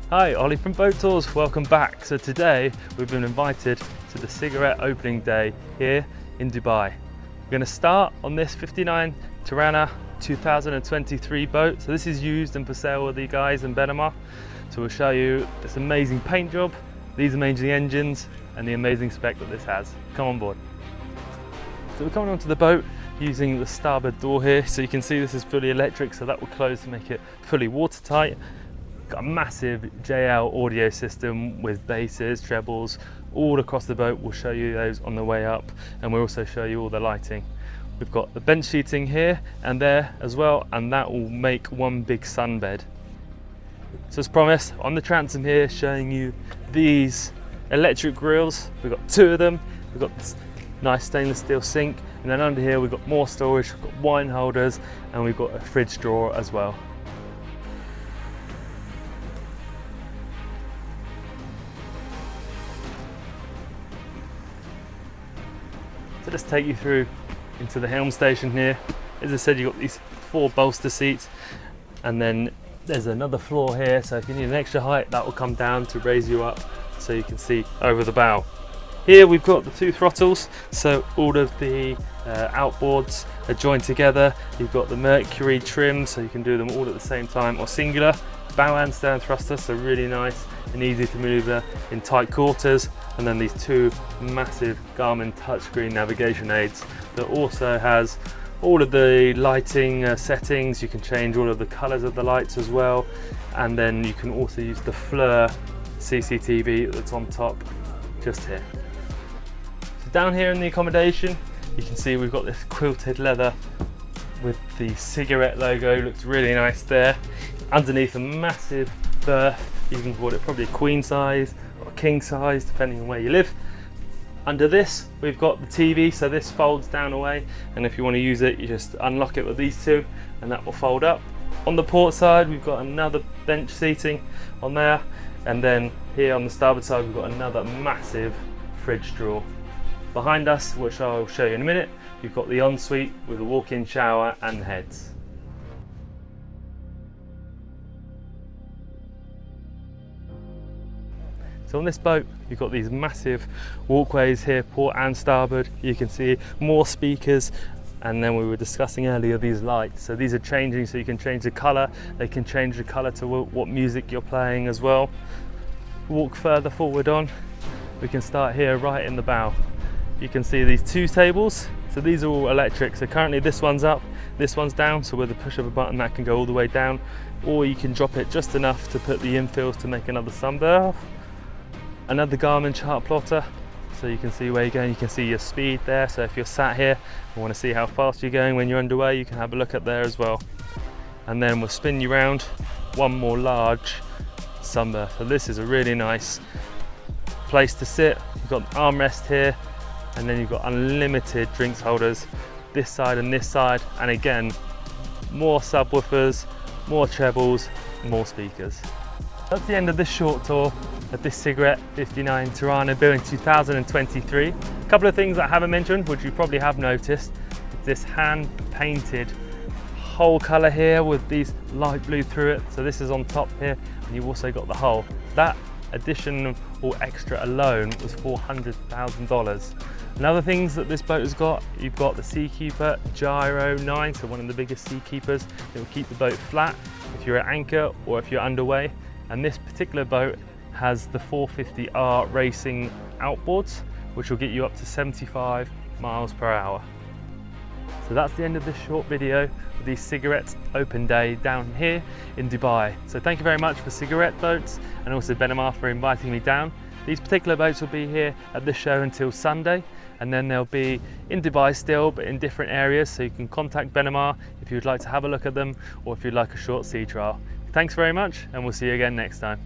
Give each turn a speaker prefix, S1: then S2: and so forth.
S1: Hi, Ollie from Boat Tours, welcome back. So today we've been invited to the cigarette opening day here in Dubai. We're going to start on this 59 Tirranna 2023 boat. So this is used and for sale with the guys in Benamar. So we'll show you this amazing paint job, these amazing engines and the amazing spec that this has. Come on board. So we're coming onto the boat using the starboard door here. So you can see this is fully electric, so that will close to make it fully watertight. Got a massive JL audio system with basses, trebles, all across the boat. We'll show you those on the way up, and we'll also show you all the lighting. We've got the bench seating here and there as well, and that will make one big sunbed. So as promised, on the transom here, showing you these electric grills. We've got two of them. We've got this nice stainless steel sink, and then under here we've got more storage. We've got wine holders, and we've got a fridge drawer as well. So let's take you through into the helm station here. As I said, you've got these 4 bolster seats, and then there's another floor here, so if you need an extra height, that will come down to raise you up so you can see over the bow. Here we've got the 2 throttles, so all of the outboards are joined together. You've got the Mercury trim, so you can do them all at the same time, or singular. Bow and stern thruster, so really nice and easy to maneuver in tight quarters. And then these 2 massive Garmin touchscreen navigation aids that also has all of the lighting settings. You can change all of the colors of the lights as well, and then you can also use the FLIR CCTV that's on top just here. So down here in the accommodation, you can see we've got this quilted leather with the cigarette logo. Looks really nice there. Underneath a massive berth, you can call it probably a queen size or king size depending on where you live. Under this we've got the TV, so this folds down away, and if you want to use it you just unlock it with these 2 and that will fold up. On the port side we've got another bench seating on there, and then here on the starboard side we've got another massive fridge drawer. Behind us, which I'll show you in a minute, you've got the ensuite with a walk-in shower and heads. So on this boat, you've got these massive walkways here, port and starboard. You can see more speakers, and then we were discussing earlier these lights. So these are changing, so you can change the color. They can change the color to what music you're playing as well. Walk further forward on, we can start here right in the bow. You can see these 2 tables. So these are all electric. So currently this one's up, this one's down. So with the push of a button that can go all the way down, or you can drop it just enough to put the infills to make another sunberth. Another Garmin chart plotter, so you can see where you're going. You can see your speed there, so if you're sat here and want to see how fast you're going when you're underway, you can have a look at there as well. And then we'll spin you round, one more large sunberth. So this is a really nice place to sit. You've got an armrest here, and then you've got unlimited drinks holders this side and this side, and again more subwoofers, more trebles, more speakers. That's the end of this short tour of this cigarette 59 Tirranna built in 2023. A couple of things that I haven't mentioned, which you probably have noticed, is this hand painted hull colour here with these light blue through it. So this is on top here, and you've also got the hull. That addition or extra alone was $400,000. Another things that this boat has got, you've got the Seakeeper Gyro 9, so one of the biggest Seakeepers. It will keep the boat flat if you're at anchor or if you're underway. And this particular boat has the 450R racing outboards, which will get you up to 75 miles per hour. So that's the end of this short video of the cigarette open day down here in Dubai. So thank you very much for Cigarette Boats, and also Benamar for inviting me down. These particular boats will be here at the show until Sunday, and then they'll be in Dubai still, but in different areas. So you can contact Benamar if you'd like to have a look at them, or if you'd like a short sea trial. Thanks very much, and we'll see you again next time.